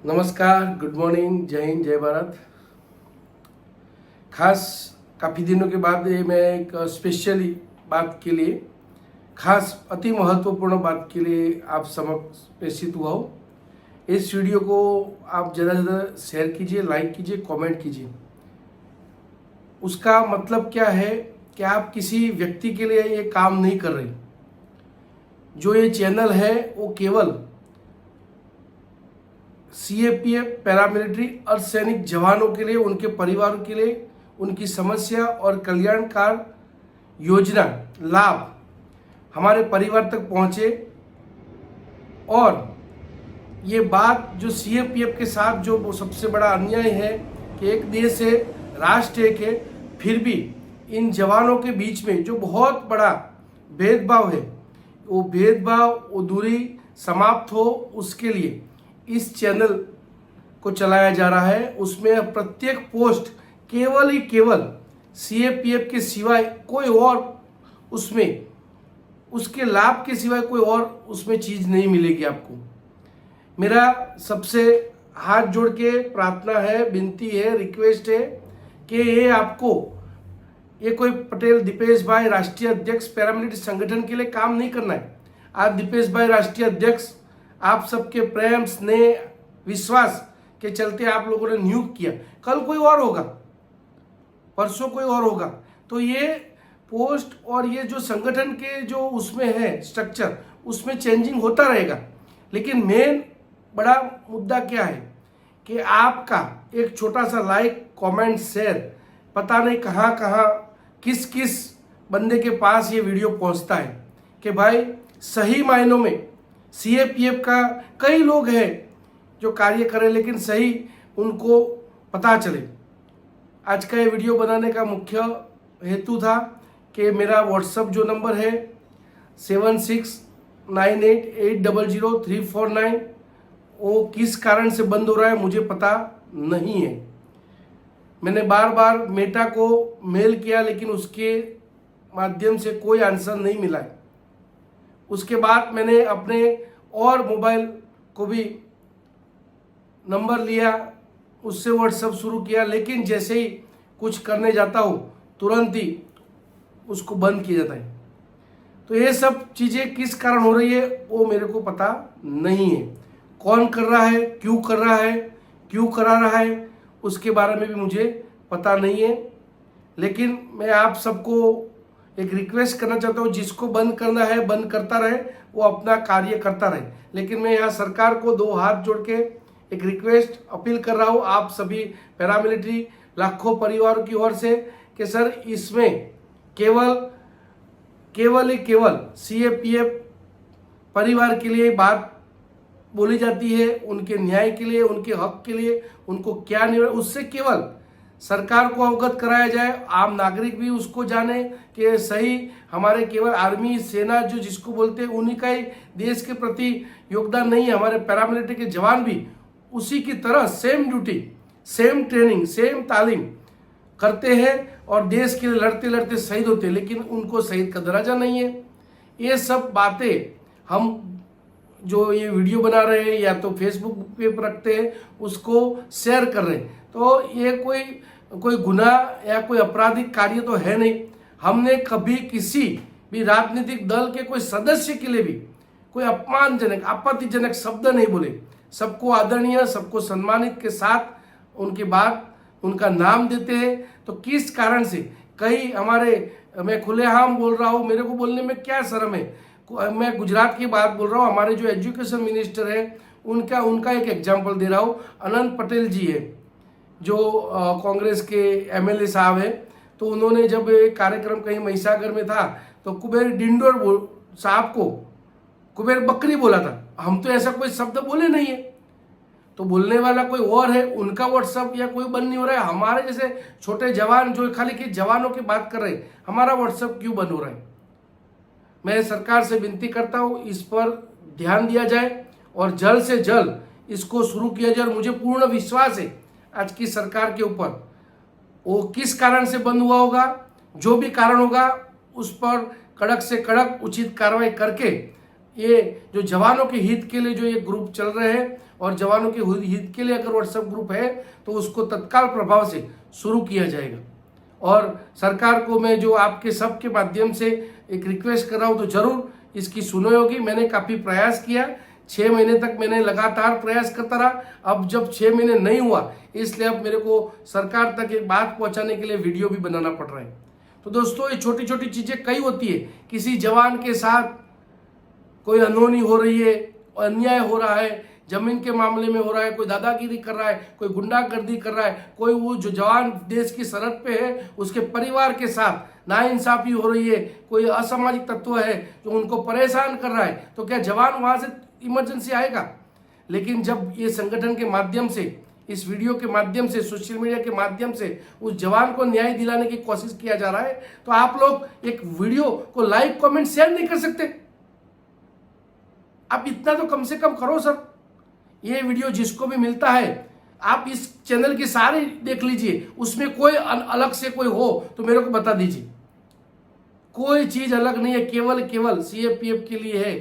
नमस्कार, good morning, जय हिंद, जय भारत। खास काफ़ी दिनों के बाद ये मैं एक स्पेशली बात के लिए, खास अति महत्वपूर्ण बात के लिए आप समक्ष प्रेषित हुआ हूँ। इस वीडियो को आप ज़्यादा से ज़्यादा शेयर कीजिए, लाइक कीजिए, कमेंट कीजिए। उसका मतलब क्या है कि आप किसी व्यक्ति के लिए ये काम नहीं कर रहे। जो ये चैनल है वो केवल सीएपीएफ, पैरामिलिट्री और सैनिक जवानों के लिए, उनके परिवारों के लिए, उनकी समस्या और कल्याणकार योजना लाभ हमारे परिवार तक पहुंचे। और ये बात जो सीएपीएफ के साथ जो वो सबसे बड़ा अन्याय है कि एक देश है, राष्ट्र एक है, फिर भी इन जवानों के बीच में जो बहुत बड़ा भेदभाव है, वो भेदभाव, वो दूरी समाप्त हो, उसके लिए इस चैनल को चलाया जा रहा है। उसमें प्रत्येक पोस्ट केवल सीएपीएफ के सिवाय कोई और उसमें, उसके लाभ के सिवाय कोई और उसमें चीज़ नहीं मिलेगी आपको। मेरा सबसे हाथ जोड़ के प्रार्थना है, विनती है, रिक्वेस्ट है कि ये आपको, ये कोई पटेल दीपेश भाई राष्ट्रीय अध्यक्ष पैरामिलिट्री संगठन के लिए काम नहीं करना है। आज दीपेश भाई राष्ट्रीय अध्यक्ष, आप सबके प्रेम, स्नेह, विश्वास के चलते आप लोगों ने नियुक्त किया। कल कोई और होगा, परसों कोई और होगा। तो ये पोस्ट और ये जो संगठन के जो उसमें है स्ट्रक्चर, उसमें चेंजिंग होता रहेगा। लेकिन मेन बड़ा मुद्दा क्या है कि आपका एक छोटा सा लाइक, कमेंट, शेयर, पता नहीं कहाँ कहाँ किस किस बंदे के पास ये वीडियो पहुंचता है कि भाई सही मायनों में सीएपीएफ का कई लोग हैं जो कार्य करें, लेकिन सही उनको पता चले। आज का ये वीडियो बनाने का मुख्य हेतु था कि मेरा व्हाट्सअप जो नंबर है 7698800349, वो किस कारण से बंद हो रहा है मुझे पता नहीं है। मैंने बार बार मेटा को मेल किया, लेकिन उसके माध्यम से कोई आंसर नहीं मिला है। उसके बाद मैंने अपने और मोबाइल को भी नंबर लिया, उससे व्हाट्सएप शुरू किया, लेकिन जैसे ही कुछ करने जाता हूँ तुरंत ही उसको बंद किया जाता है। तो ये सब चीज़ें किस कारण हो रही है वो मेरे को पता नहीं है। कौन कर रहा है, क्यों कर रहा है, क्यों करा रहा है, उसके बारे में भी मुझे पता नहीं है। लेकिन मैं आप सबको एक रिक्वेस्ट करना चाहता हूँ, जिसको बंद करना है बंद करता रहे, वो अपना कार्य करता रहे। लेकिन मैं यहाँ सरकार को दो हाथ जोड़ के एक रिक्वेस्ट, अपील कर रहा हूँ आप सभी पैरामिलिट्री लाखों परिवारों की ओर से कि सर इसमें केवल सीएपीएफ परिवार के लिए बात बोली जाती है, उनके न्याय के लिए, उनके हक के लिए, उनको क्या नहीं, उससे केवल सरकार को अवगत कराया जाए, आम नागरिक भी उसको जाने कि सही हमारे केवल आर्मी, सेना जो जिसको बोलते हैं, उन्हीं का ही देश के प्रति योगदान नहीं है। हमारे पैरामिलिट्री के जवान भी उसी की तरह same duty, same training, same तालीम करते हैं और देश के लिए लड़ते लड़ते शहीद होते हैं, लेकिन उनको शहीद का दर्जा नहीं है। ये सब बातें हम जो ये वीडियो बना रहे हैं या तो फेसबुक पे रखते हैं, उसको शेयर कर रहे हैं, तो ये कोई गुनाह या कोई आपराधिक कार्य तो है नहीं। हमने कभी किसी भी राजनीतिक दल के कोई सदस्य के लिए भी कोई अपमानजनक, आपत्तिजनक शब्द नहीं बोले। सबको आदरणीय, सबको सम्मानित के साथ उनकी बात, उनका नाम देते हैं। तो किस कारण से कई हमारे, मैं खुलेआम बोल रहा हूँ, मेरे को बोलने में क्या शर्म है, मैं गुजरात की बात बोल रहा हूँ। हमारे जो एजुकेशन मिनिस्टर है उनका एक एग्जाम्पल दे रहा हूँ। अनंत पटेल जी है जो कांग्रेस के एमएलए साहब है। तो उन्होंने जब कार्यक्रम कहीं महिसागर में था तो कुबेर डिंडोर साहब को कुबेर बकरी बोला था। हम तो ऐसा कोई शब्द बोले नहीं है, तो बोलने वाला कोई और है, उनका व्हाट्सअप या कोई बंद नहीं हो रहा है। हमारे जैसे छोटे जवान जो खाली के जवानों की बात कर रहे हैं, हमारा व्हाट्सअप क्यों बंद हो रहा है? मैं सरकार से विनती करता हूँ इस पर ध्यान दिया जाए और जल्द से जल्द इसको शुरू किया जाए। और मुझे पूर्ण विश्वास है आज की सरकार के ऊपर, वो किस कारण से बंद हुआ होगा, जो भी कारण होगा उस पर कड़क से कड़क उचित कार्रवाई करके ये जो जवानों के हित के लिए जो ये ग्रुप चल रहे हैं और जवानों के हित के लिए अगर व्हाट्सएप ग्रुप है तो उसको तत्काल प्रभाव से शुरू किया जाएगा। और सरकार को मैं जो आपके सबके माध्यम से एक रिक्वेस्ट कर रहा हूँ तो जरूर इसकी सुनवाई होगी। मैंने काफ़ी प्रयास किया, 6 महीने तक मैंने लगातार प्रयास करता रहा। अब जब 6 महीने नहीं हुआ, इसलिए अब मेरे को सरकार तक एक बात पहुंचाने के लिए वीडियो भी बनाना पड़ रहा है। तो दोस्तों, ये छोटी छोटी चीज़ें कई होती है। किसी जवान के साथ कोई अनहोनी हो रही है, अन्याय हो रहा है, जमीन के मामले में हो रहा है, कोई दादागिरी कर रहा है, कोई गुंडागर्दी कर रहा है, कोई वो जो जवान देश की सरहद पे है उसके परिवार के साथ नाइंसाफी हो रही है, कोई असामाजिक तत्व है जो उनको परेशान कर रहा है, तो क्या जवान वहां से इमरजेंसी आएगा? लेकिन जब ये संगठन के माध्यम से, इस वीडियो के माध्यम से, सोशल मीडिया के माध्यम से उस जवान को न्याय दिलाने की कोशिश किया जा रहा है, तो आप लोग एक वीडियो को लाइक कमेंट शेयर नहीं कर सकते? आप इतना तो कम से कम करो सर। ये वीडियो जिसको भी मिलता है, आप इस चैनल की सारी देख लीजिए, उसमें कोई अलग से कोई हो तो मेरे को बता दीजिए। कोई चीज अलग नहीं है, केवल सीएपीएफ के लिए है।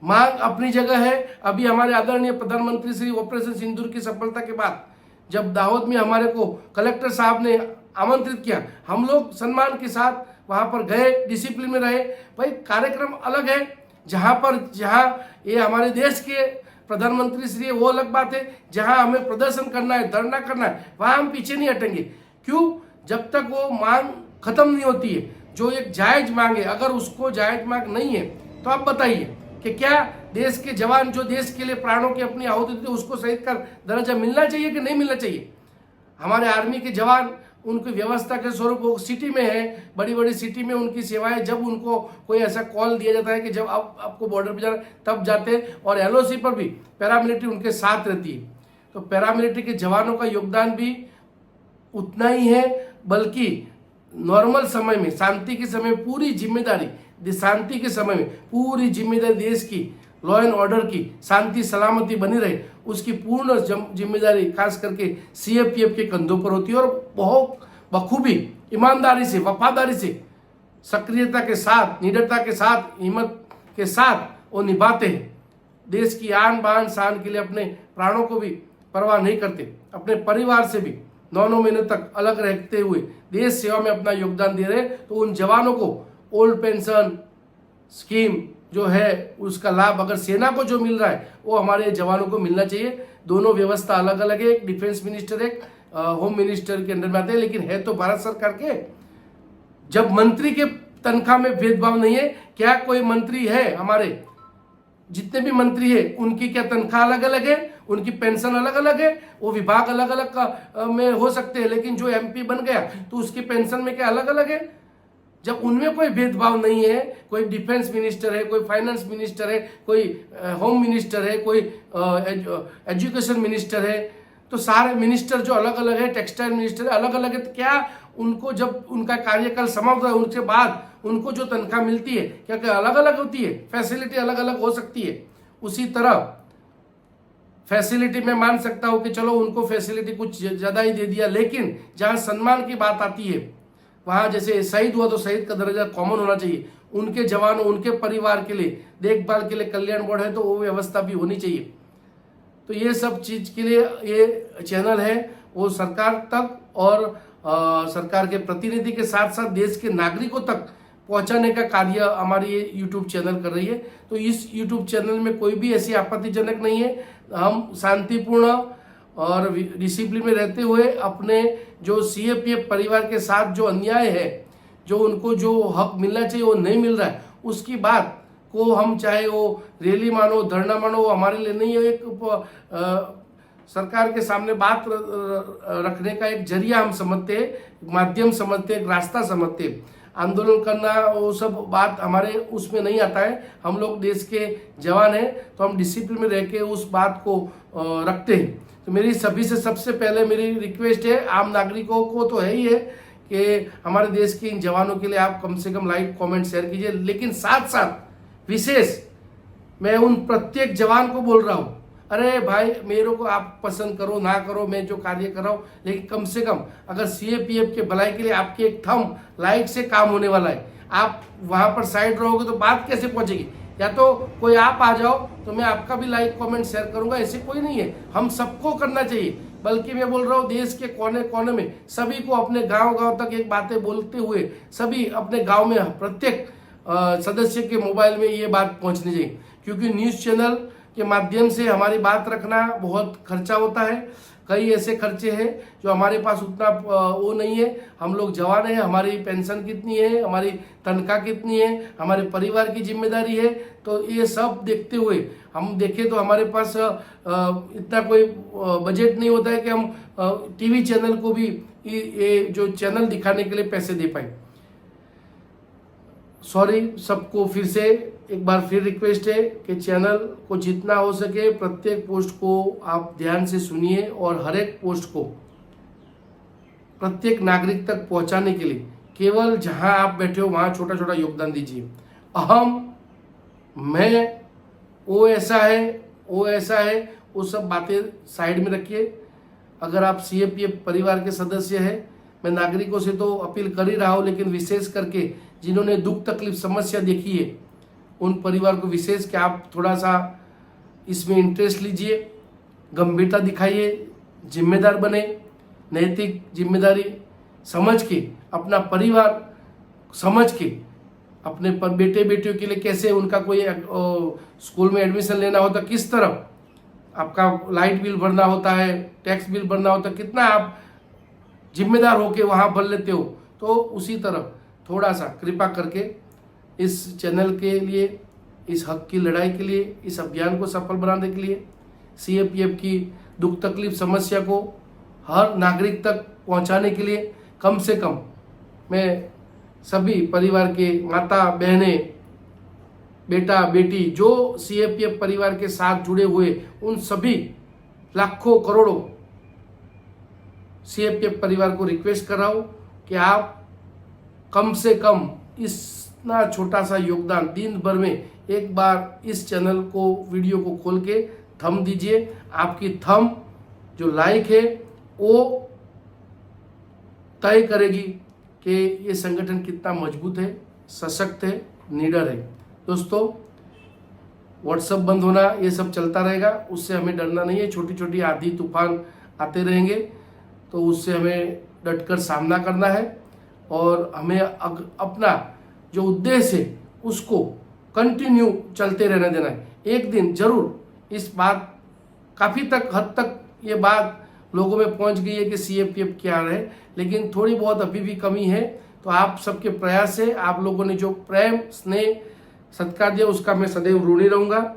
मांग अपनी जगह है। अभी हमारे आदरणीय प्रधानमंत्री श्री ऑपरेशन सिंदूर की सफलता के बाद जब दाहोद में हमारे को कलेक्टर साहब ने आमंत्रित किया, हम लोग सम्मान के साथ वहां पर गए, डिसिप्लिन में रहे। भाई कार्यक्रम अलग है, जहां ये हमारे देश के प्रधानमंत्री श्री, वो अलग बात है। जहां हमें प्रदर्शन करना है, धरना करना है, वहां हम पीछे नहीं हटेंगे। क्यों? जब तक वो मांग खत्म नहीं होती है, जो एक जायज मांग है। अगर उसको जायज मांग नहीं है तो आप बताइए कि क्या देश के जवान जो देश के लिए प्राणों की अपनी आहुति देते, उसको शहीद का दर्जा मिलना चाहिए कि नहीं मिलना चाहिए? हमारे आर्मी के जवान, उनकी व्यवस्था के स्वरूप वो सिटी में है, बड़ी बड़ी सिटी में उनकी सेवाएं, जब उनको कोई ऐसा कॉल दिया जाता है कि जब आपको बॉर्डर पर जाना, तब जाते हैं। और एलओसी पर भी पैरामिलिट्री उनके साथ रहती है। तो पैरामिलिट्री के जवानों का योगदान भी उतना ही है, बल्कि नॉर्मल समय में, शांति के समय में पूरी जिम्मेदारी, शांति के समय में पूरी जिम्मेदारी देश की, लॉ एंड ऑर्डर की, शांति सलामती बनी रहे, उसकी पूर्ण जिम्मेदारी खास करके सीएपीएफ के कंधों पर होती है। और बहुत बखूबी, ईमानदारी से, वफादारी से, सक्रियता के साथ, निडरता के साथ, हिम्मत के साथ वो निभाते हैं। देश की आन बान शान के लिए अपने प्राणों को भी परवाह नहीं करते, अपने परिवार से भी 9 महीने तक अलग रहते हुए देश सेवा में अपना योगदान दे रहे। तो उन जवानों को ओल्ड पेंशन स्कीम जो है उसका लाभ अगर सेना को जो मिल रहा है वो हमारे जवानों को मिलना चाहिए। दोनों व्यवस्था अलग अलग है, एक डिफेंस मिनिस्टर, एक होम मिनिस्टर के अंडर में आते हैं, लेकिन है तो भारत सरकार के। जब मंत्री के तनख्वाह में भेदभाव नहीं है, क्या कोई मंत्री है, हमारे जितने भी मंत्री है उनकी क्या तनख्वाह अलग अलग है, उनकी पेंशन अलग अलग है? वो विभाग अलग अलग में हो सकते हैं, लेकिन जो एमपी बन गया तो उसकी पेंशन में क्या अलग अलग है? जब उनमें कोई भेदभाव नहीं है, कोई डिफेंस मिनिस्टर है, कोई फाइनेंस मिनिस्टर है, कोई होम मिनिस्टर है, कोई एजुकेशन मिनिस्टर है, तो सारे मिनिस्टर जो अलग अलग है, टेक्सटाइल मिनिस्टर अलग अलग है, तो क्या उनको जब उनका कार्यकाल समाप्त हो उसके बाद उनको जो तनख्वाह मिलती है क्या क्या अलग अलग होती है? फैसिलिटी अलग अलग हो सकती है। उसी तरह फैसिलिटी में मान सकता हूं कि चलो उनको फैसिलिटी कुछ ज्यादा ही दे दिया, लेकिन जहां सम्मान की बात आती है, वहां जैसे शहीद हुआ तो शहीद का दर्जा कॉमन होना चाहिए। उनके जवानों, उनके परिवार के लिए देखभाल के लिए कल्याण बोर्ड है, तो वो व्यवस्था भी होनी चाहिए। तो ये सब चीज के लिए ये चैनल है वो सरकार तक और सरकार के प्रतिनिधि के साथ साथ देश के नागरिकों तक पहुंचाने का कार्य हमारी ये यूट्यूब चैनल कर रही है। तो इस यूट्यूब चैनल में कोई भी ऐसी आपत्तिजनक नहीं है। हम शांतिपूर्ण और डिसिप्लिन में रहते हुए अपने जो सीएपीएफ परिवार के साथ जो अन्याय है, जो उनको जो हक मिलना चाहिए वो नहीं मिल रहा है, उसकी बात को हम चाहे वो रैली मानो, धरना मानो, वो हमारे लिए नहीं है। एक सरकार के सामने बात रखने का एक जरिया हम समझते हैं, माध्यम समझते हैं, एक रास्ता समझते हैं। आंदोलन करना वो सब बात हमारे उसमें नहीं आता है। हम लोग देश के जवान हैं तो हम डिसिप्लिन में रह के उस बात को रखते हैं। तो मेरी सभी से सबसे पहले मेरी रिक्वेस्ट है, आम नागरिकों को तो है ही है कि हमारे देश के इन जवानों के लिए आप कम से कम लाइक कमेंट शेयर कीजिए, लेकिन साथ साथ विशेष मैं उन प्रत्येक जवान को बोल रहा हूँ, अरे भाई मेरे को आप पसंद करो ना करो, मैं जो कार्य कर रहा हूँ, लेकिन कम से कम अगर सीएपीएफ के भलाई के लिए आपके एक थंब लाइक से काम होने वाला है, आप वहां पर साइड रहोगे तो बात कैसे पहुंचेगी? या तो कोई आप आ जाओ तो मैं आपका भी लाइक कमेंट शेयर करूंगा, ऐसे कोई नहीं है। हम सबको करना चाहिए, बल्कि मैं बोल रहा हूँ देश के कोने कोने में सभी को अपने गांव गांव तक एक बातें बोलते हुए सभी अपने गांव में प्रत्येक सदस्य के मोबाइल में ये बात पहुंचनी चाहिए, क्योंकि न्यूज़ चैनल के माध्यम से हमारी बात रखना बहुत खर्चा होता है। कई ऐसे खर्चे हैं जो हमारे पास उतना वो नहीं है। हम लोग जवान हैं, हमारी पेंशन कितनी है, हमारी तनख्वाह कितनी है, हमारे परिवार की जिम्मेदारी है, तो ये सब देखते हुए हम देखें तो हमारे पास इतना कोई बजट नहीं होता है कि हम टीवी चैनल को भी ये जो चैनल दिखाने के लिए पैसे दे पाए। सॉरी, सबको फिर से एक बार फिर रिक्वेस्ट है कि चैनल को जितना हो सके प्रत्येक पोस्ट को आप ध्यान से सुनिए और हर एक पोस्ट को प्रत्येक नागरिक तक पहुंचाने के लिए केवल जहां आप बैठे हो वहां छोटा छोटा योगदान दीजिए। मैं वो ऐसा है वो सब बातें साइड में रखिए। अगर आप सीएपीएफ परिवार के सदस्य हैं, मैं नागरिकों से तो अपील कर ही रहा हूँ, लेकिन विशेष करके जिन्होंने दुख तकलीफ समस्या देखी है उन परिवार को विशेष कि आप थोड़ा सा इसमें इंटरेस्ट लीजिए, गंभीरता दिखाइए, जिम्मेदार बने, नैतिक जिम्मेदारी समझ के अपना परिवार समझ के अपने बेटे बेटियों के लिए कैसे उनका कोई स्कूल में एडमिशन लेना होता, किस तरह आपका लाइट बिल भरना होता है, टैक्स बिल भरना होता है, कितना आप जिम्मेदार होके वहाँ भर लेते हो, तो उसी तरह थोड़ा सा कृपा करके इस चैनल के लिए, इस हक की लड़ाई के लिए, इस अभियान को सफल बनाने के लिए, सीएपीएफ की दुख तकलीफ समस्या को हर नागरिक तक पहुंचाने के लिए कम से कम मैं सभी परिवार के माता बहनें, बेटा बेटी जो सीएपीएफ परिवार के साथ जुड़े हुए उन सभी लाखों करोड़ों सीएपीएफ परिवार को रिक्वेस्ट कर रहा हूं कि आप कम से कम इतना छोटा सा योगदान दिन भर में एक बार इस चैनल को वीडियो को खोल के थंब दीजिए। आपकी थंब जो लाइक है वो तय करेगी कि ये संगठन कितना मजबूत है, सशक्त है, निडर है। दोस्तों, व्हाट्सएप बंद होना ये सब चलता रहेगा, उससे हमें डरना नहीं है। छोटी छोटी आंधी तूफान आते रहेंगे तो उससे हमें डटकर सामना करना है और हमें अपना जो उद्देश्य है उसको कंटिन्यू चलते रहने देना है। एक दिन जरूर इस बात काफ़ी हद तक ये बात लोगों में पहुंच गई है कि सीएपीएफ क्या है, लेकिन थोड़ी बहुत अभी भी कमी है। तो आप सबके प्रयास से, आप लोगों ने जो प्रेम स्नेह सत्कार दिया उसका मैं सदैव ऋणी रहूँगा।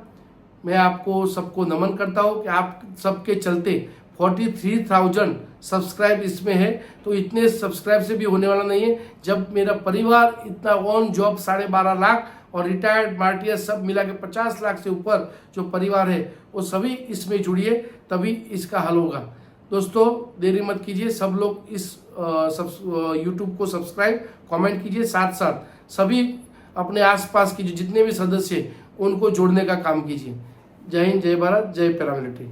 मैं आपको सबको नमन करता हूँ कि आप सबके चलते 43,000 सब्सक्राइब इसमें है, तो इतने सब्सक्राइब से भी होने वाला नहीं है। जब मेरा परिवार इतना ऑन जॉब 12.5 लाख और रिटायर्ड मार्टियर सब मिला के 50 लाख से ऊपर जो परिवार है वो सभी इसमें जुड़िए, तभी इसका हल होगा। दोस्तों, देरी मत कीजिए, सब लोग इस यूट्यूब को सब्सक्राइब कमेंट कीजिए, साथ साथ सभी अपने आसपास की जितने भी सदस्य उनको जोड़ने का काम कीजिए। जय हिंद, जय भारत, जय पैरामिलिट्री।